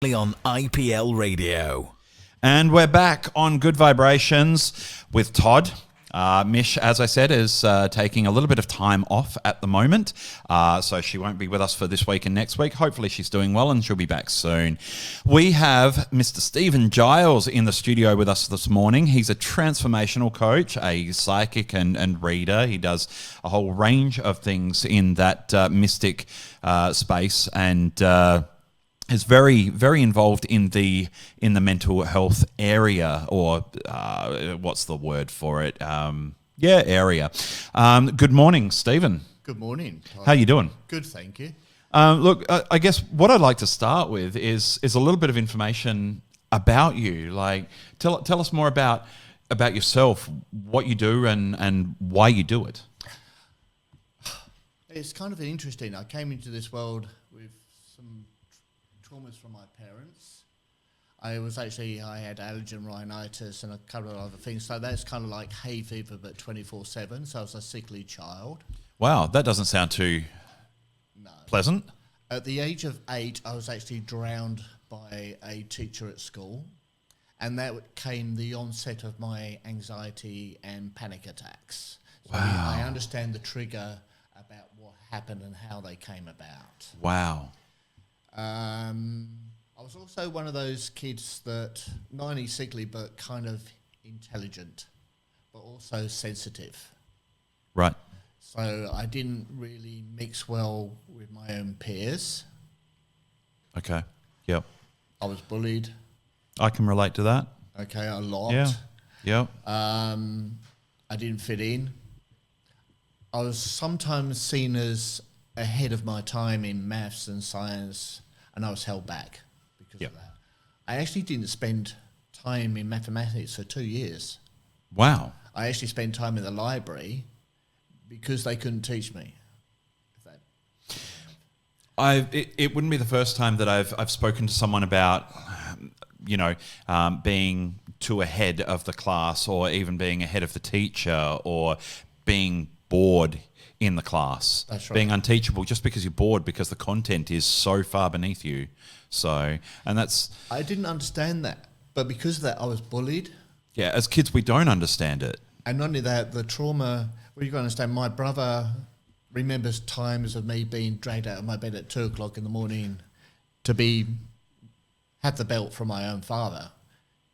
On IPL Radio. And we're back on Good Vibrations with Todd. Mish, as I said, is taking a little bit of time off at the moment, so she won't be with us for this week and next week. Hopefully she's doing well and she'll be back soon. We have Mr. Stephen Giles in the studio with us this morning. He's a transformational coach, a psychic and reader. He does a whole range of things in that mystic space and is very, very involved in the mental health area, or what's the word for it? Area. Good morning, Stephen. Good morning. How you doing? Good, thank you. Look, I guess what I'd like to start with is a little bit of information about you. Like, tell us more about yourself, what you do, and why you do it. It's kind of interesting. I came into this world with some traumas from my parents. I had allergen rhinitis and a couple of other things. So that's kind of like hay fever, but 24/7. So I was a sickly child. Wow, that doesn't sound too pleasant. At the age of 8, I was actually drowned by a teacher at school. And that came the onset of my anxiety and panic attacks. So Wow. I understand the trigger about what happened and how they came about. Wow. I was also one of those kids that not only sickly but kind of intelligent, but also sensitive. Right. So I didn't really mix well with my own peers. Okay. Yep. I was bullied. I can relate to that. Okay, a lot. Yeah. Yep. I didn't fit in. I was sometimes seen as ahead of my time in maths and science, and I was held back because of that. I actually didn't spend time in mathematics for 2 years. Wow. I actually spent time in the library because they couldn't teach me. It wouldn't be the first time that I've spoken to someone about, being too ahead of the class, or even being ahead of the teacher, or being bored in the class. That's right. Being unteachable just because you're bored because the content is so far beneath you. So, and that's... I didn't understand that, but because of that, I was bullied. Yeah, as kids, we don't understand it. And not only that, the trauma, well, you've got to understand, my brother remembers times of me being dragged out of my bed at 2 o'clock in the morning to have the belt from my own father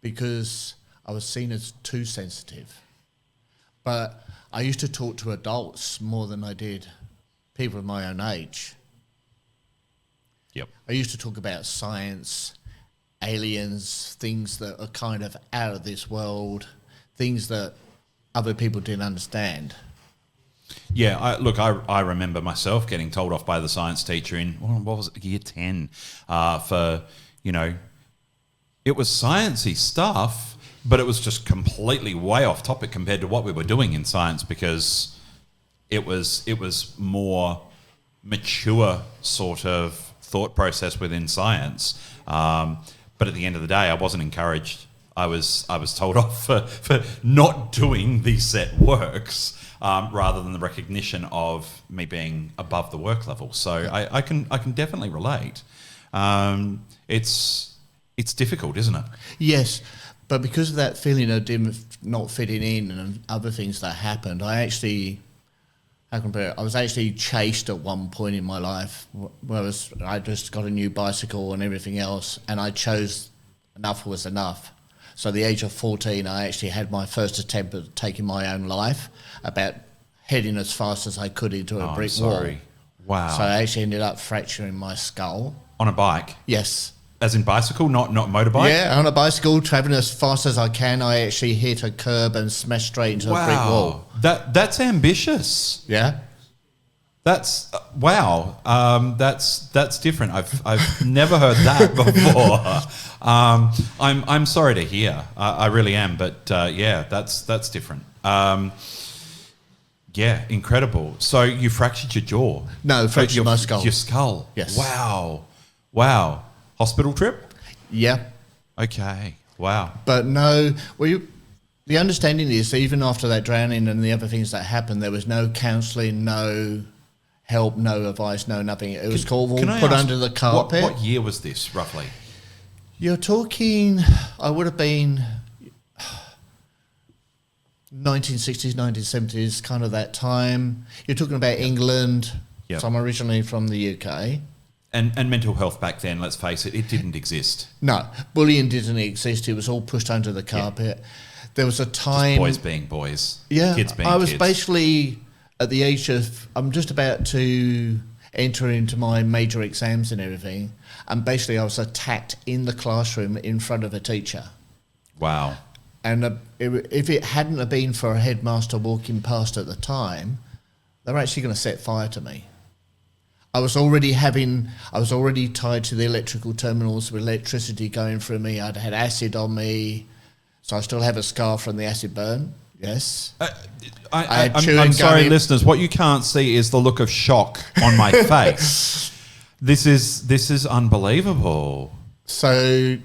because I was seen as too sensitive. But I used to talk to adults more than I did people of my own age. Yep. I used to talk about science, aliens, things that are kind of out of this world, things that other people didn't understand. Yeah, I remember myself getting told off by the science teacher in, what was it, year 10, for, it was sciencey stuff, but it was just completely way off topic compared to what we were doing in science, because it was more mature sort of thought process within science. But at the end of the day, I wasn't encouraged. I was told off for not doing the set works, rather than the recognition of me being above the work level. So I can definitely relate. It's difficult, isn't it? Yes, but because of that feeling of not fitting in and other things that happened, I was actually chased at one point in my life. I just got a new bicycle and everything else, and I chose enough was enough. So at the age of 14, I actually had my first attempt at taking my own life, about heading as fast as I could into a brick wall. Wow. So I actually ended up fracturing my skull. On a bike? Yes. As in bicycle, not motorbike? Yeah, on a bicycle, travelling as fast as I can. I actually hit a curb and smashed straight into a brick wall. That's ambitious. Yeah. That's wow. That's different. I've never heard that before. I'm sorry to hear. I really am. But that's different. Yeah, incredible. So you fractured your jaw? No, fractured my skull. Your skull. Yes. Wow. Hospital trip? Yeah. Okay. Wow. But no, the understanding is even after that drowning and the other things that happened, there was no counselling, no help, no advice, no nothing. It was called put under the carpet. What year was this, roughly? You're talking, I would have been 1960s, 1970s, kind of that time. You're talking about England. Yep. So I'm originally from the UK. And mental health back then, let's face it didn't exist. No, bullying didn't exist. It was all pushed under the carpet. Yeah. There was a time... Just boys being boys. Yeah. Kids being I was kids. basically at the age of... I'm just about to enter into my major exams and everything. And basically I was attacked in the classroom in front of a teacher. Wow. And if it hadn't have been for a headmaster walking past at the time, they were actually going to set fire to me. I was already tied to the electrical terminals with electricity going through me. I'd had acid on me, so I still have a scar from the acid burn. Yes. I'm sorry, listeners. What you can't see is the look of shock on my face. This is unbelievable. So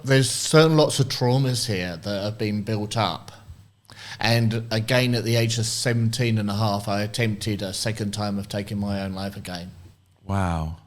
there's certain lots of traumas here that have been built up. And again, at the age of 17 and a half, I attempted a second time of taking my own life again. Wow.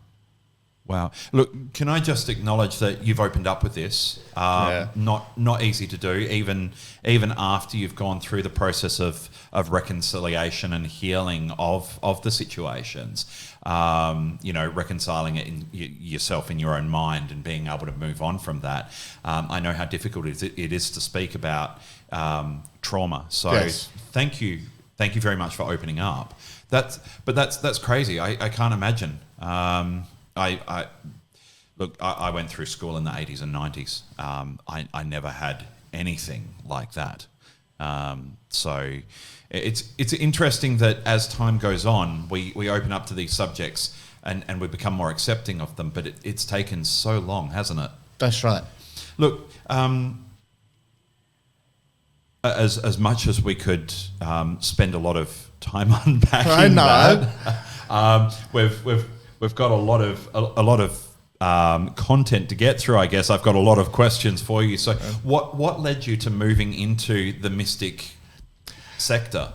Look, can I just acknowledge that you've opened up with this? Not easy to do, even after you've gone through the process of reconciliation and healing of the situations. Reconciling it in yourself in your own mind and being able to move on from that. I know how difficult it is to speak about trauma. So yes. Thank you very much for opening up. That's crazy. I can't imagine. I went through school in the 80s and 90s. I never had anything like that. So it's interesting that as time goes on, we open up to these subjects and we become more accepting of them, but it's taken so long, hasn't it? That's right. Look, as much as we could spend a lot of time unpacking that, we've got a lot of content to get through. I guess I've got a lot of questions for you. So, what led you to moving into the mystic sector?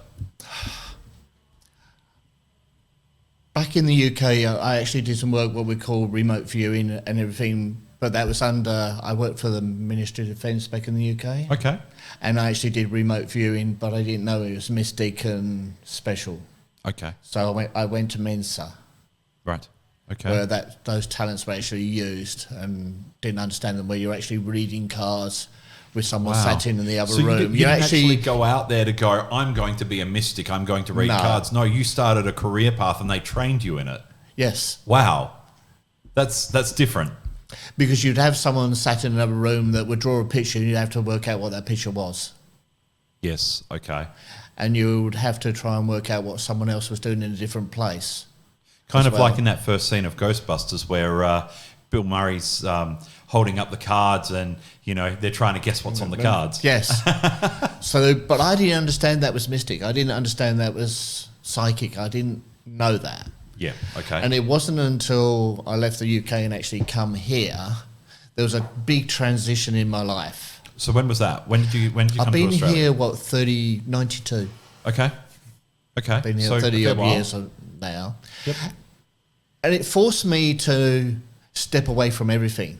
Back in the UK, I actually did some work, what we call remote viewing and everything, but that was I worked for the Ministry of Defence back in the UK. Okay. And I actually did remote viewing, but I didn't know it was mystic and special. Okay. So I went to Mensa. Right. Okay. Where those talents were actually used and didn't understand them, where you're actually reading cards with someone sat in the other room. You didn't actually go out there to go, I'm going to be a mystic, I'm going to read cards. No, you started a career path and they trained you in it. Yes. Wow. That's different. Because you'd have someone sat in another room that would draw a picture and you'd have to work out what that picture was. Yes, okay. And you would have to try and work out what someone else was doing in a different place. Kind of like in that first scene of Ghostbusters where Bill Murray's holding up the cards and, they're trying to guess what's on the cards. Yes. But I didn't understand that was mystic. I didn't understand that was psychic. I didn't know that. Yeah, okay. And it wasn't until I left the UK and actually come here, there was a big transition in my life. So when was that? When did you come to Australia? I've been here, 92. Okay. I've been here 30 odd years now. Yep. And it forced me to step away from everything,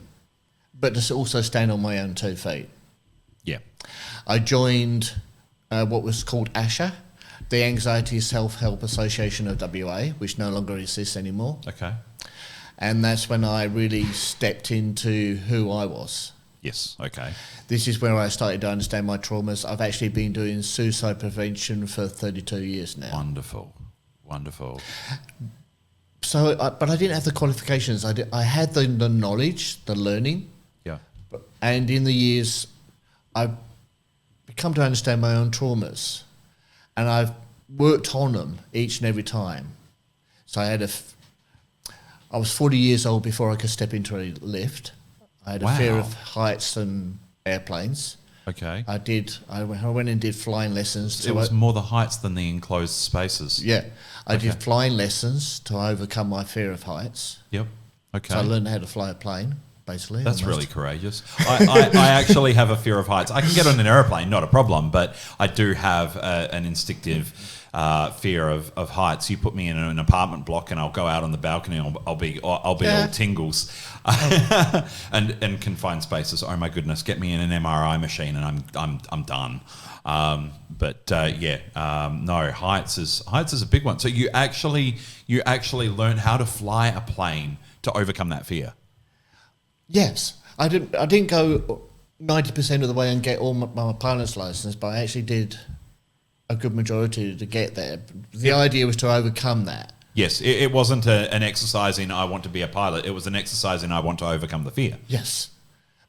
but to also stand on my own 2 feet. Yeah. I joined what was called ASHA, the Anxiety Self-Help Association of WA, which no longer exists anymore. Okay. And that's when I really stepped into who I was. Yes, okay. This is where I started to understand my traumas. I've actually been doing suicide prevention for 32 years now. Wonderful. So, but I didn't have the qualifications. I had the knowledge, the learning. Yeah. And in the years, I've come to understand my own traumas. And I've worked on them each and every time. So I was 40 years old before I could step into a lift. I had a fear of heights and airplanes. Okay. I went and did flying lessons. It was more the heights than the enclosed spaces. Yeah. I did flying lessons to overcome my fear of heights. Yep. Okay. So I learned how to fly a plane. basically. That's almost. really courageous. I actually have a fear of heights. I can get on an aeroplane, not a problem, but I do have an instinctive fear of heights. You put me in an apartment block and I'll go out on the balcony and I'll be all tingles. And confined spaces. Oh my goodness, get me in an MRI machine and I'm done. No, heights is a big one. So you actually learn how to fly a plane to overcome that fear. Yes, I didn't go 90% of the way and get all my pilot's license, but I actually did a good majority to get there. The idea was to overcome that. Yes, it wasn't an exercise in I want to be a pilot. It was an exercise in I want to overcome the fear. Yes,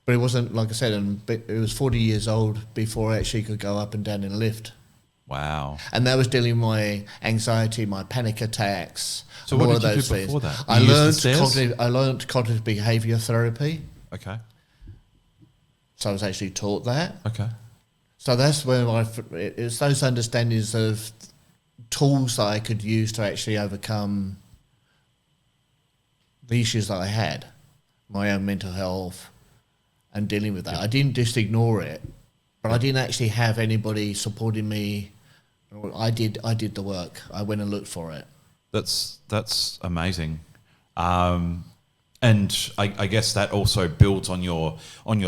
but it wasn't, like I said, it was 40 years old before I actually could go up and down in a lift. Wow. And that was dealing with my anxiety, my panic attacks. So what did you do before that? I learned cognitive behaviour therapy. Okay. So I was actually taught that. Okay. So that's where it's those understandings of tools that I could use to actually overcome the issues that I had, my own mental health, and dealing with that. I didn't just ignore it, but I didn't actually have anybody supporting me. I did the work. I went and looked for it. That's amazing. And I guess that also builds on your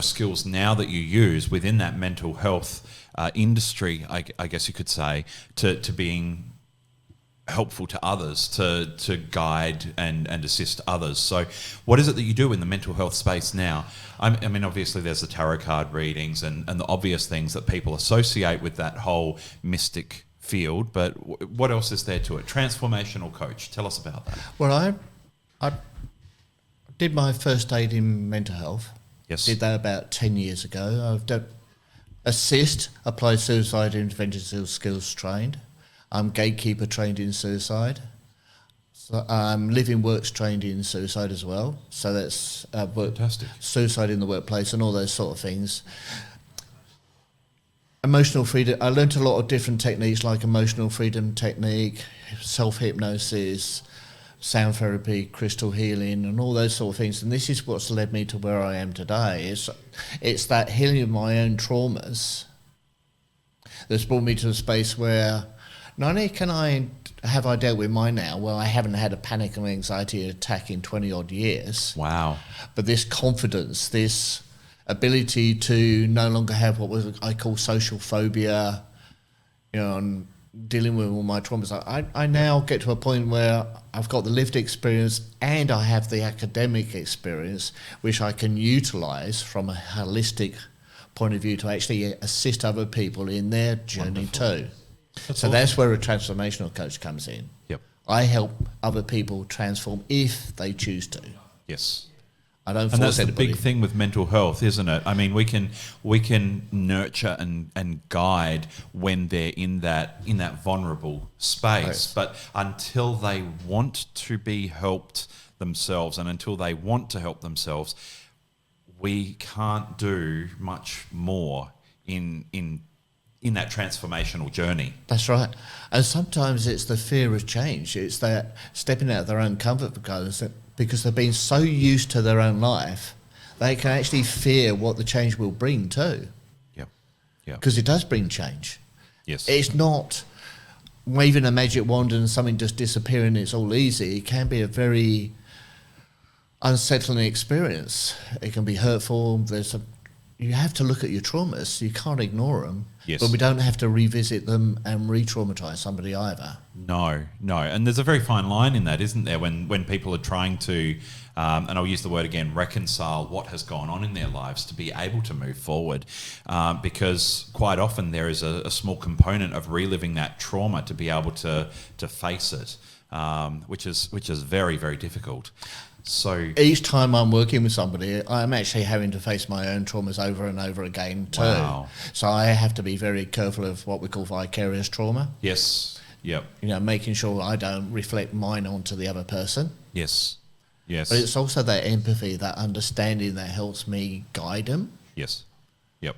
skills now that you use within that mental health industry, I guess you could say, to being helpful to others, to guide and assist others. So what is it that you do in the mental health space now? I mean, obviously there's the tarot card readings and the obvious things that people associate with that whole mystic field, but what else is there to it? Transformational coach, tell us about that. Well, I did my first aid in mental health. Yes. Did that about 10 years ago. I've done assist, applied suicide intervention skills trained. I'm gatekeeper trained in suicide. So I'm living works trained in suicide as well. So that's Fantastic. Suicide in the workplace and all those sort of things. Emotional freedom. I learned a lot of different techniques like emotional freedom technique, self-hypnosis, sound therapy, crystal healing, and all those sort of things. And this is what's led me to where I am today. It's that healing of my own traumas that's brought me to a space where not only have I dealt with mine now, well, I haven't had a panic and anxiety attack in 20 odd years. Wow. But this confidence, this ability to no longer have what I call social phobia, and dealing with all my traumas. I now get to a point where I've got the lived experience and I have the academic experience, which I can utilise from a holistic point of view to actually assist other people in their journey too. That's where a transformational coach comes in. Yep. I help other people transform if they choose to. Yes. I don't And force that's anybody. the big thing with mental health, isn't it? I mean, we can nurture and guide when they're in that vulnerable space, Yes. but until they want to be helped themselves and until they want to help themselves, we can't do much more in that transformational journey. That's right. And sometimes it's the fear of change. It's that stepping out of their own comfort zone because they've been so used to their own life, they can actually fear what the change will bring too. Yep. Yep. Because it does bring change. Yes. It's not waving a magic wand and something just disappearing, it's all easy. It can be a very unsettling experience. It can be hurtful. You have to look at your traumas. You can't ignore them. Yes. But we don't have to revisit them and re-traumatise somebody either. No. And there's a very fine line in that, isn't there, when people are trying to, and I'll use the word again, reconcile what has gone on in their lives to be able to move forward. Because quite often there is a small component of reliving that trauma to be able to face it, which is very, very difficult. So each time I'm working with somebody, I'm actually having to face my own traumas over and over again too. Wow. So I have to be very careful of what we call vicarious trauma. yes, yep, Making sure I don't reflect mine onto the other person. yes, yes, But it's also that empathy, that understanding that helps me guide them. yes, yep.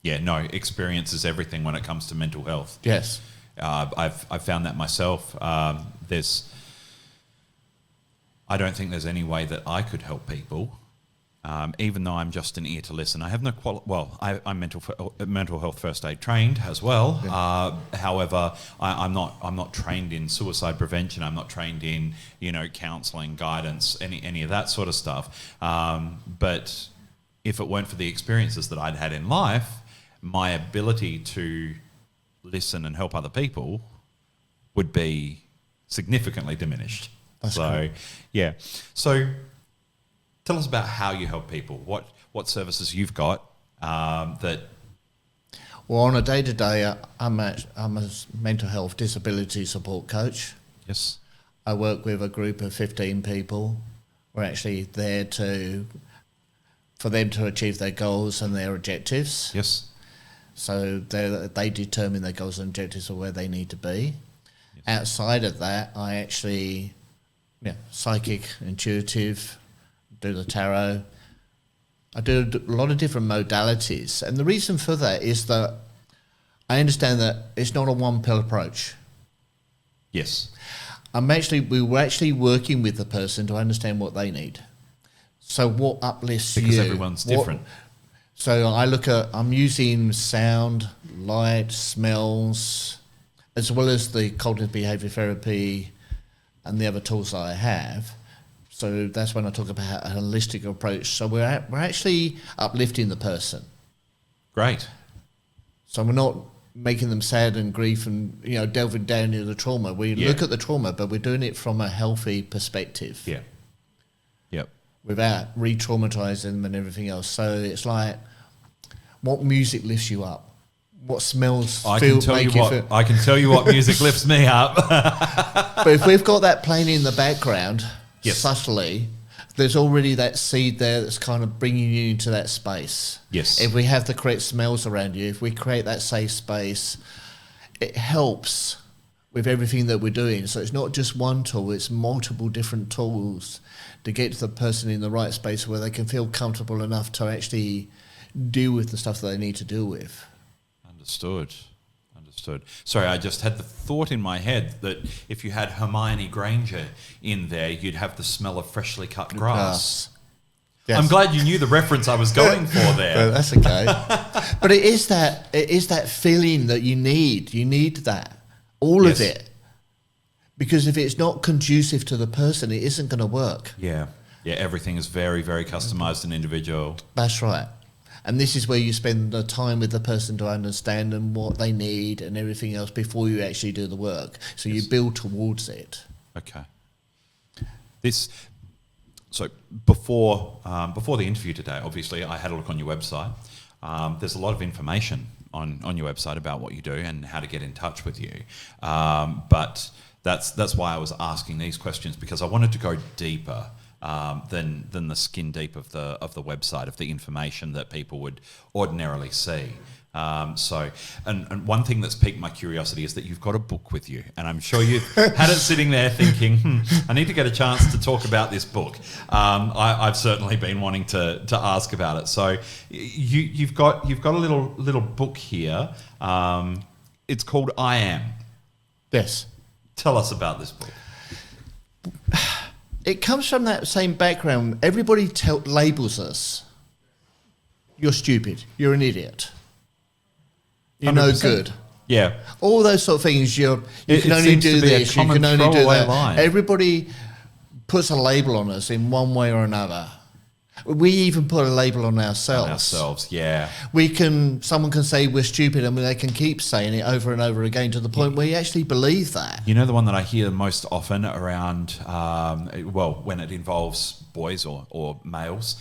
Yeah, no, experience is everything when it comes to mental health. Yes. I've found that myself. I don't think there's any way that I could help people even though I'm just an ear to listen. I have no I'm mental health first aid trained as well. Yeah. However, I'm not trained in suicide prevention. I'm not trained in counselling, guidance, any of that sort of stuff. But if it weren't for the experiences that I'd had in life, my ability to listen and help other people would be significantly diminished. That's cool. Yeah. So tell us about how you help people. What services you've got that... Well, on a day-to-day, I'm a mental health disability support coach. Yes. I work with a group of 15 people. We're actually there for them to achieve their goals and their objectives. Yes. So they determine their goals and objectives of where they need to be. Yes. Outside of that, I actually, psychic, intuitive, do the tarot. I do a lot of different modalities. And the reason for that is that I understand that it's not a one-pill approach. Yes. We were actually working with the person to understand what they need. So what uplifts you? Because everyone's different. So I'm using sound, light, smells, as well as the cognitive behaviour therapy and the other tools that I have. So that's when I talk about a holistic approach. So we're actually uplifting the person. Great. So we're not making them sad and grief and delving down into the trauma. We look at the trauma, but we're doing it from a healthy perspective. Yeah. Yep. Without re-traumatizing them and everything else. So it's like, what music lifts you up? What smells I can tell you what music lifts me up. But if we've got that playing in the background, yes, subtly, there's already that seed there that's kind of bringing you into that space. Yes. If we have the correct smells around you, if we create that safe space, it helps with everything that we're doing. So it's not just one tool, it's multiple different tools to get to the person in the right space where they can feel comfortable enough to actually deal with the stuff that they need to deal with. Understood. Sorry, I just had the thought in my head that if you had Hermione Granger in there, you'd have the smell of freshly cut grass. Yes. I'm glad you knew the reference I was going for there. Well, that's okay. But it is that feeling that you need. You need that. All of it. Because if it's not conducive to the person, it isn't going to work. Yeah. Yeah, everything is very, very customized and individual. That's right. And this is where you spend the time with the person to understand them, what they need and everything else before you actually do the work. So you build towards it. Okay. So before the interview today, obviously, I had a look on your website. There's a lot of information on your website about what you do and how to get in touch with you. But that's why I was asking these questions, because I wanted to go deeper than the skin deep of the website, of the information that people would ordinarily see. And one thing that's piqued my curiosity is that you've got a book with you, and I'm sure you've had it sitting there thinking, I need to get a chance to talk about this book. I've certainly been wanting to ask about it. So you've got a little book here. It's called I Am. Yes. Tell us about this book. It comes from that same background. Everybody labels us. You're stupid. You're an idiot. You're 100%. No good. Yeah. All those sort of things. You can only do this. You can only do that. Line. Everybody puts a label on us in one way or another. We even put a label on ourselves. Yeah. Someone can say we're stupid, and they can keep saying it over and over again to the point where you actually believe that. You know, the one that I hear most often around, when it involves boys or males,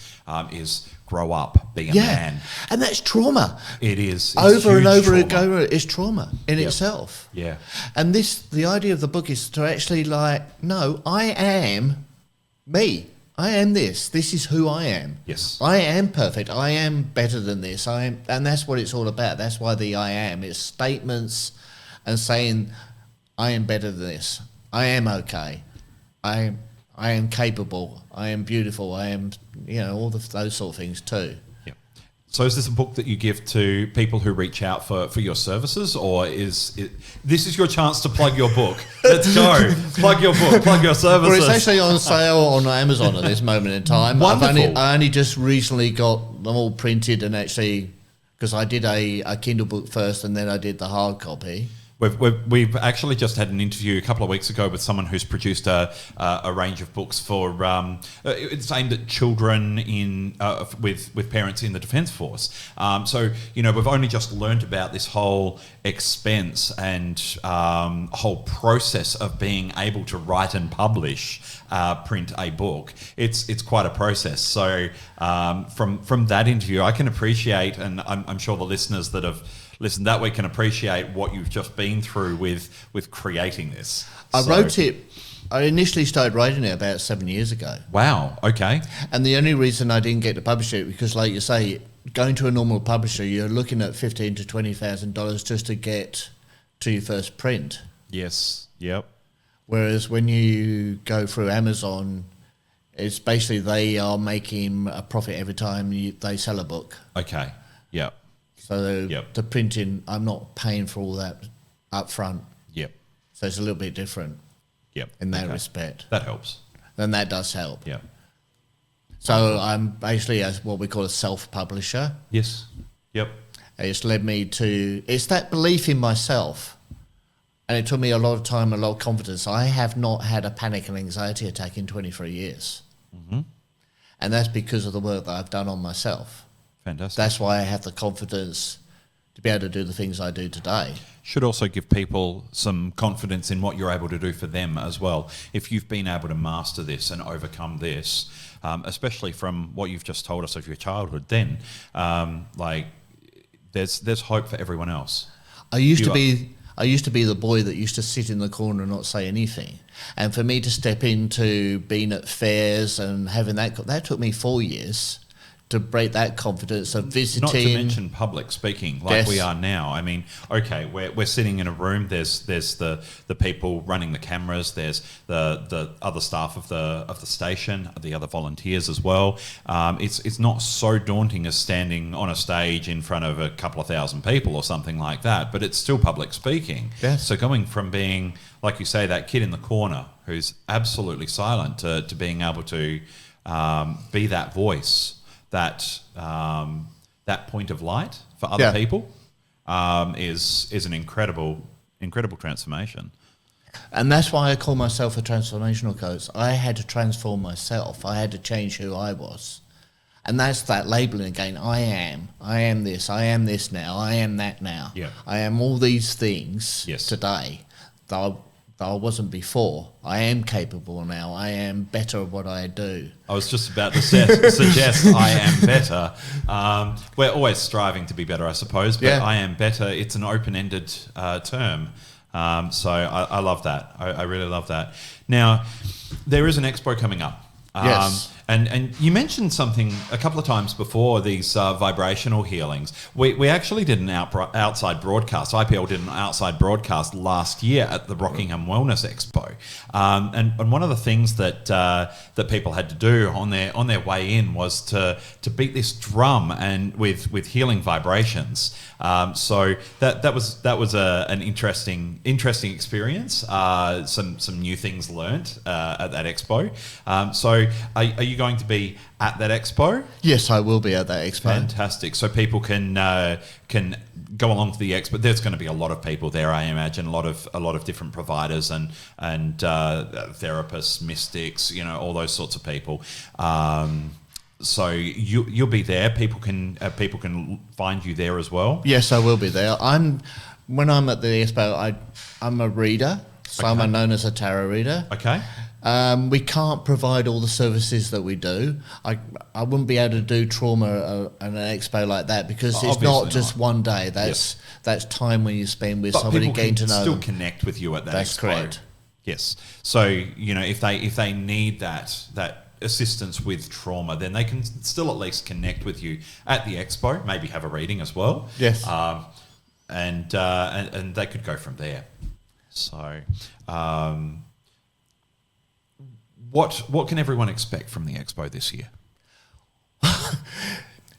is grow up, be a man. And that's trauma. It is. It's over and over trauma. again, it's trauma in itself. Yeah. And the idea of the book is to actually no, I am me. I am this. This is who I am. Yes. I am perfect. I am better than this. And that's what it's all about. That's why the I am. It's statements and saying, I am better than this. I am okay. I am capable. I am beautiful. I am, all those sort of things too. Yeah. So is this a book that you give to people who reach out for your services, or this is your chance to plug your book? Let's go. Plug your book, plug your services. Well, it's actually on sale on Amazon at this moment in time. Wonderful. I only just recently got them all printed and actually, because I did a Kindle book first and then I did the hard copy. We've actually just had an interview a couple of weeks ago with someone who's produced a range of books for it's aimed at children with parents in the Defence Force. So we've only just learnt about this whole expense and whole process of being able to write and publish print a book. It's quite a process. So from that interview, I can appreciate, and I'm sure the listeners that have listened that week can appreciate what you've just been through with creating this. I initially started writing it about 7 years ago. Wow, okay. And the only reason I didn't get to publish it, because like you say, going to a normal publisher, you're looking at $15,000 to $20,000 just to get to your first print. Yes, yep. Whereas when you go through Amazon, it's basically they are making a profit every time they sell a book. Okay, yep. So the printing, I'm not paying for all that up front. Yep. So it's a little bit different. Yep. In that respect. That helps. Then that does help. Yep. So I'm basically what we call a self-publisher. Yes. Yep. It's led me to, it's that belief in myself. And it took me a lot of time, a lot of confidence. I have not had a panic and anxiety attack in 23 years. Mm-hmm. And that's because of the work that I've done on myself. Fantastic. That's why I have the confidence to be able to do the things I do today. Should also give people some confidence in what you're able to do for them as well. If you've been able to master this and overcome this, especially from what you've just told us of your childhood, then there's hope for everyone else. I used to be the boy that used to sit in the corner and not say anything. And for me to step into being at fairs and having that took me 4 years to break that confidence of visiting. Not to mention public speaking, like we are now. I mean, okay, we're sitting in a room. There's the people running the cameras. There's the other staff of the station, the other volunteers as well. It's not so daunting as standing on a stage in front of a couple of thousand people or something like that. But it's still public speaking. Yes. So going from being, like you say, that kid in the corner who's absolutely silent to being able to be that voice. That point of light for other people is an incredible transformation. And that's why I call myself a transformational coach. I had to transform myself. I had to change who I was. And that's that labeling again. I am this now, I am that now. Yeah. I am all these things today that I wasn't before. I am capable now. I am better at what I do. I was just about to suggest I am better. We're always striving to be better, I suppose, but I am better. It's an open-ended term. So I love that. I really love that. Now, there is an expo coming up. Yes. And you mentioned something a couple of times before, these vibrational healings. We actually did an outside broadcast. IPL did an outside broadcast last year at the Rockingham Wellness Expo. And one of the things that people had to do on their way in was to beat this drum and with healing vibrations. So that was an interesting experience. Some new things learnt at that expo. So are you going to be at that expo? Yes, I will be at that expo. Fantastic. So people can go along to the expo. There's going to be a lot of people there, I imagine. A lot of different providers and therapists, mystics, all those sorts of people. So you'll be there. People can find you there as well. Yes, I will be there. When I'm at the expo, I'm a reader, so I'm known as a tarot reader. Okay. We can't provide all the services that we do. I wouldn't be able to do trauma at an expo like that because it's not just one day. That's time when you spend with somebody getting to know them. Still connect with you at that That's expo. Correct. Yes. So if they need that assistance with trauma, then they can still at least connect with you at the expo. Maybe have a reading as well. Yes. And they could go from there. So. What can everyone expect from the expo this year?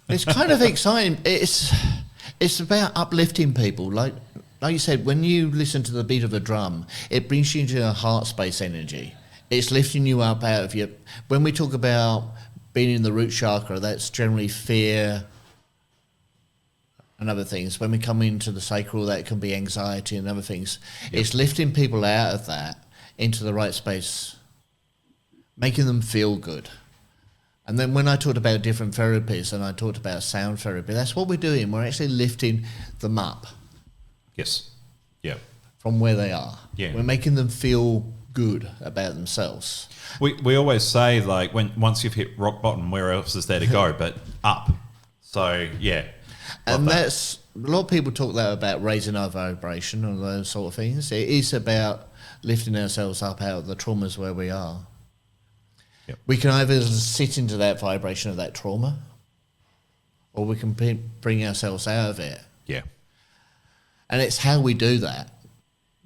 It's kind of exciting. It's about uplifting people. Like you said, when you listen to the beat of a drum, it brings you into a heart space energy. It's lifting you up out of your... When we talk about being in the root chakra, that's generally fear and other things. When we come into the sacral, that can be anxiety and other things. Yep. It's lifting people out of that into the right space, making them feel good. And then when I talked about different therapies and I talked about sound therapy, that's what we're doing. We're actually lifting them up. Yes. Yeah. From where they are. Yeah. We're making them feel good about themselves. We always say, like, once you've hit rock bottom, where else is there to go but up? So, yeah. And that's... A lot of people talk about raising our vibration and those sort of things. It is about lifting ourselves up out of the traumas where we are. Yep. We can either sit into that vibration of that trauma, or we can bring ourselves out of it. Yeah. And it's how we do that.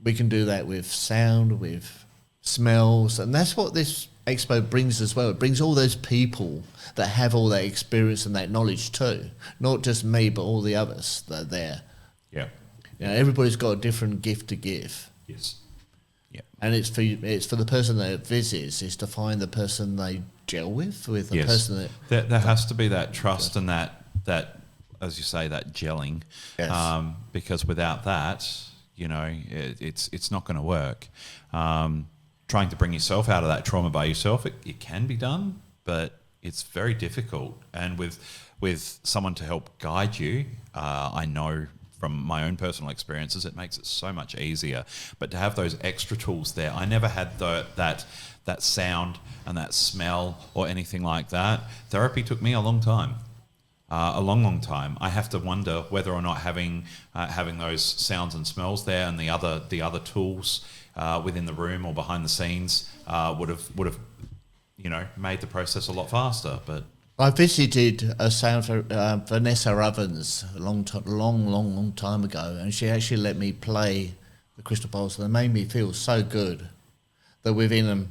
We can do that with sound, with smells, and that's what this expo brings as well. It brings all those people that have all that experience and that knowledge too. Not just me, but all the others that are there. Yeah. You know, everybody's got a different gift to give. Yes. Yeah. And it's for the person that visits, is to find the person they gel with the yes. person that... There has to be that trust and that, as you say, that gelling. Yes. Because without that, you know, it's not going to work. Trying to bring yourself out of that trauma by yourself, it can be done, but it's very difficult. And with someone to help guide you, I know from my own personal experiences, it makes it so much easier. But to have those extra tools there, I never had that sound and that smell or anything like that. Therapy took me a long time. A long time. I have to wonder whether or not having those sounds and smells there and the other tools within the room or behind the scenes would have made the process a lot faster. But I visited a sound Vanessa Ovens a long time ago, and she actually let me play the crystal bowls, and it made me feel so good that within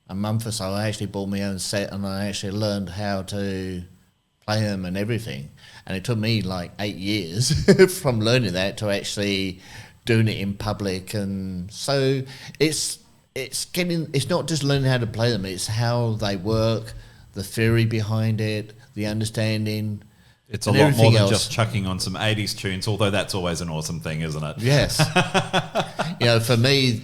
a month or so, I actually bought my own set and I actually learned how to play them and everything. And it took me like 8 years from learning that to actually doing it in public. And so it's not just learning how to play them, it's how they work, the theory behind it, the understanding. It's a lot more than just chucking on some 80s tunes, although that's always an awesome thing, isn't it? Yes. For me,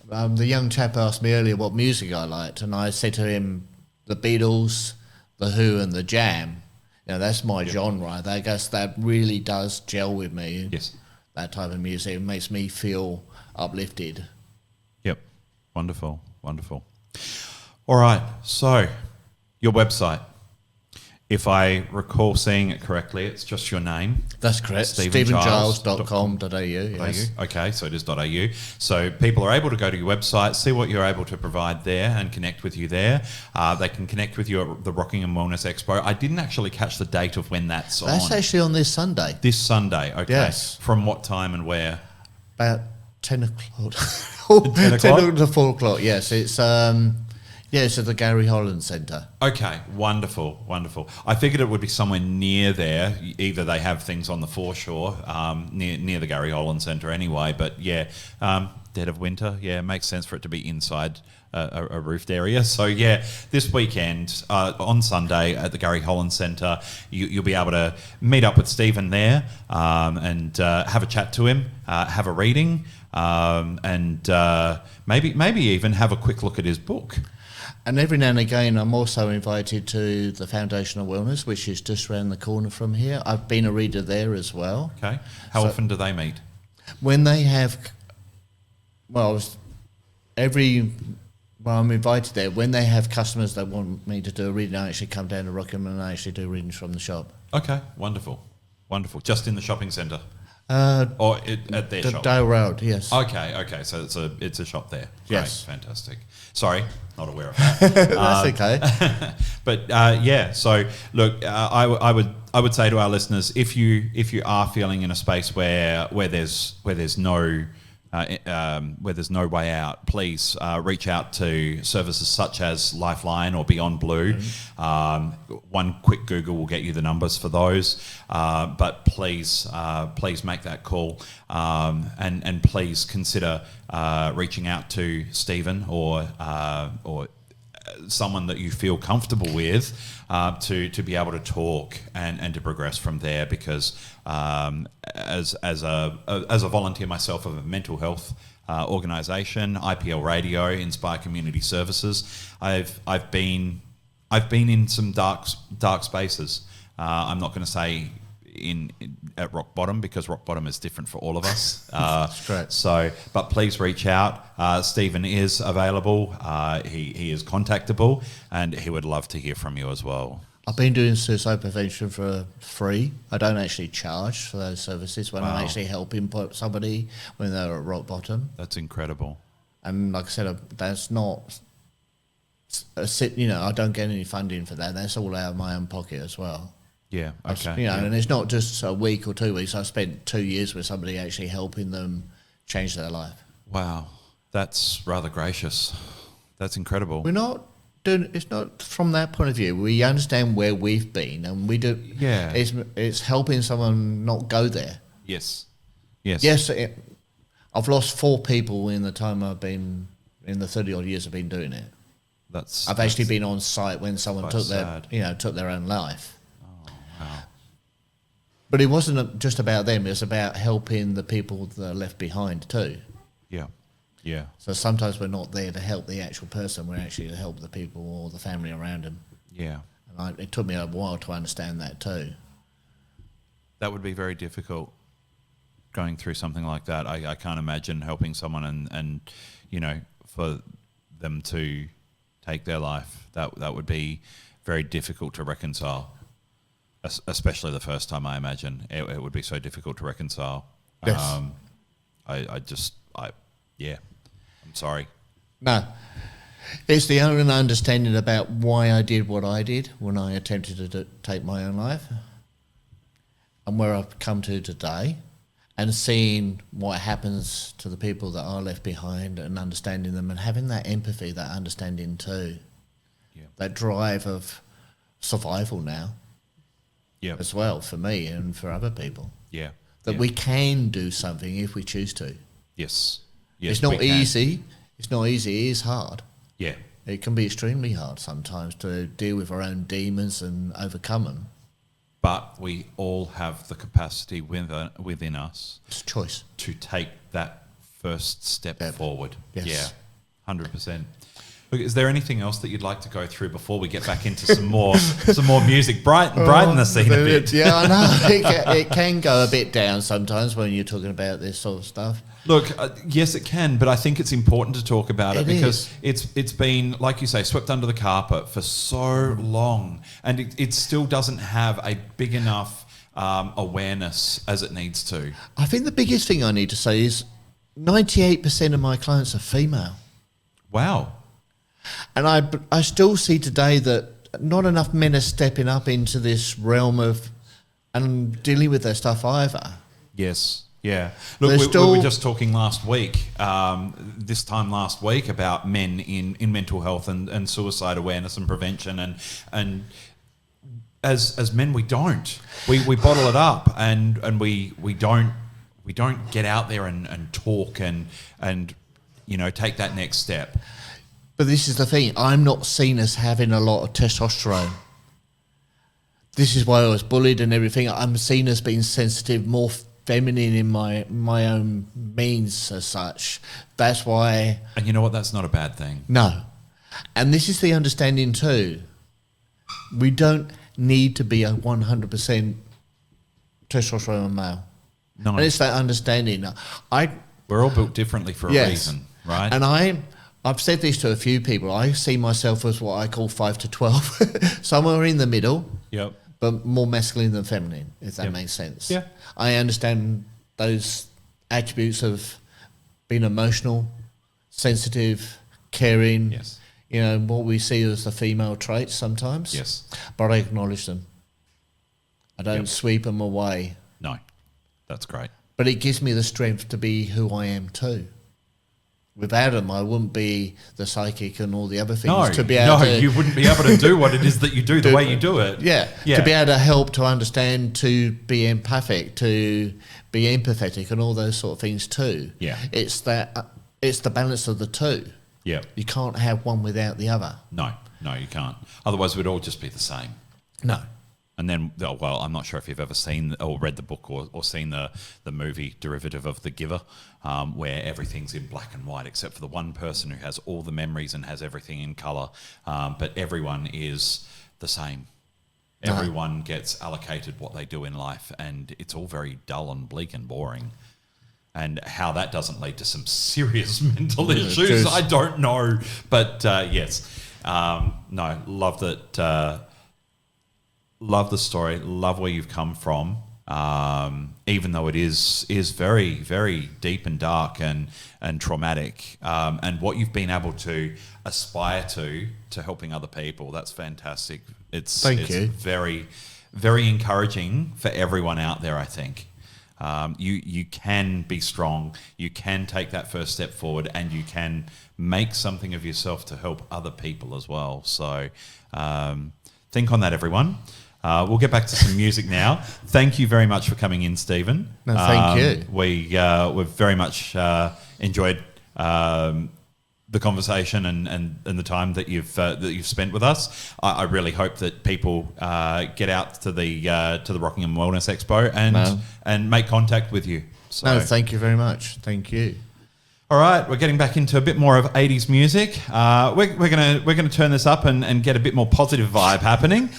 the young chap asked me earlier what music I liked, and I said to him, the Beatles, the Who, and the Jam. That's my genre. I guess that really does gel with me. Yes. That type of music. It makes me feel uplifted. Yep. Wonderful. Wonderful. All right. So, your website. If I recall seeing it correctly, it's just your name. That's correct. StephenGiles.com.au. Yes. Okay, so it is .au. So people are able to go to your website, see what you're able to provide there and connect with you there. They can connect with you at the Rockingham Wellness Expo. I didn't actually catch the date of when that's on. That's actually on this Sunday. This Sunday, okay. Yes. From what time and where? About 10 o'clock. 10 o'clock? 10 to 4 o'clock, yes. It's... it's at the Gary Holland Centre. Okay, wonderful. I figured it would be somewhere near there. Either they have things on the foreshore, near the Gary Holland Centre anyway, but yeah, dead of winter, yeah, it makes sense for it to be inside a roofed area. So yeah, this weekend, on Sunday at the Gary Holland Centre, you'll be able to meet up with Stephen there and have a chat to him, have a reading, and maybe even have a quick look at his book. And every now and again, I'm also invited to the Foundational Wellness, which is just around the corner from here. I've been a reader there as well. Okay. How often do they meet? When they have, I'm invited there. When they have customers that want me to do a reading, I actually come down to Rockingham and I actually do readings from the shop. Okay, wonderful. Just in the shopping centre? Or at their shop? Dale Road, yes. Okay. So it's a shop there. Yes. Great, fantastic. Sorry, not aware of that. That's okay. But so look, I would say to our listeners, if you are feeling in a space where there's no where there's no way out, please reach out to services such as Lifeline or Beyond Blue. One quick Google will get you the numbers for those, but please make that call, and please consider reaching out to Stephen or someone that you feel comfortable with to be able to talk and to progress from there, because as a volunteer myself of a mental health organisation, IPL Radio, Inspire Community Services, I've been in some dark spaces. I'm not going to say at rock bottom, because rock bottom is different for all of us. That's great. So, but please reach out. Stephen is available. He is contactable, and he would love to hear from you as well. I've been doing suicide prevention for free. I don't actually charge for those services when I'm actually helping somebody when they're at rock bottom. That's incredible. And like I said, that's not I don't get any funding for that. That's all out of my own pocket as well. Yeah, okay. And it's not just a week or 2 weeks. I spent 2 years with somebody actually helping them change their life. Wow, that's rather gracious. That's incredible. We're not doing. It's not from that point of view. We understand where we've been, and we do. Yeah, it's helping someone not go there. Yes. I've lost 4 people in the time I've been in the 30 odd years I've been doing it. I've actually been on site when someone took their own life. Wow. But it wasn't just about them. It was about helping the people that are left behind too. Yeah. So sometimes we're not there to help the actual person. We're actually to help the people or the family around them. Yeah. And it took me a while to understand that too. That would be very difficult going through something like that. I can't imagine helping someone and for them to take their life. That would be very difficult to reconcile. Especially the first time, I imagine it would be so difficult to reconcile. Yes. I'm sorry. No, it's the only understanding about why I did what I did when I attempted to take my own life, and where I've come to today, and seeing what happens to the people that are left behind, and understanding them, and having that empathy, that understanding too, that drive of survival now. As well, for me and for other people. We can do something if we choose to. Yes, it's not easy. It's not easy. It is hard. Yeah. It can be extremely hard sometimes to deal with our own demons and overcome them. But we all have the capacity within us. It's a choice. To take that first step forward. Yes. Yeah, 100%. Look, is there anything else that you'd like to go through before we get back into some more music? Brighten the scene a bit. Yeah, I know. It can go a bit down sometimes when you're talking about this sort of stuff. Look, yes, it can, but I think it's important to talk about it because it's been, like you say, swept under the carpet for so long, and it still doesn't have a big enough awareness as it needs to. I think the biggest thing I need to say is 98% of my clients are female. Wow. And I still see today that not enough men are stepping up into this realm of and dealing with their stuff either. Yes, yeah. Look, we were just talking last week, this time last week, about men in mental health and suicide awareness and prevention, and as men we don't. We bottle it up and we don't get out there and talk and take that next step. But this is the thing, I'm not seen as having a lot of testosterone. This is why I was bullied and everything. I'm seen as being sensitive, more feminine in my own means as such. That's why... And you know what? That's not a bad thing. No. And this is the understanding too. We don't need to be a 100% testosterone male. No. And it's that understanding. We're all built differently for a reason, right? And I've said this to a few people. I see myself as what I call 5 to 12, somewhere in the middle. Yep. But more masculine than feminine, if that makes sense. Yeah. I understand those attributes of being emotional, sensitive, caring. Yes. What we see as the female traits sometimes. Yes. But I acknowledge them. I don't sweep them away. No, that's great. but it gives me the strength to be who I am too. Without them, I wouldn't be the psychic and all the other things. You wouldn't be able to do what it is that you do the way you do it. Yeah, to be able to help, to understand, to be empathic, to be empathetic, and all those sort of things too. Yeah, it's the balance of the two. Yeah, you can't have one without the other. No, you can't. Otherwise, we'd all just be the same. No. And then, well, I'm not sure if you've ever seen or read the book or seen the movie derivative of The Giver, where everything's in black and white except for the one person who has all the memories and has everything in colour, but everyone is the same. Everyone gets allocated what they do in life, and it's all very dull and bleak and boring. And how that doesn't lead to some serious mental issues, I don't know. But yes, no, love that. Love the story. Love where you've come from. Even though it is very, very deep and dark and traumatic, and what you've been able to aspire to helping other people. That's fantastic. It's very, very encouraging for everyone out there, I think. You can be strong, you can take that first step forward, and you can make something of yourself to help other people as well. So think on that, everyone. We'll get back to some music now. Thank you very much for coming in, Stephen. No, thank you. We've very much enjoyed the conversation and the time that you've spent with us. I really hope that people get out to the Rockingham Wellness Expo and make contact with you. So. No, thank you very much. Thank you. All right, we're getting back into a bit more of 80s music. We're gonna turn this up and get a bit more positive vibe happening.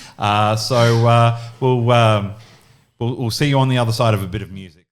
So we'll see you on the other side of a bit of music.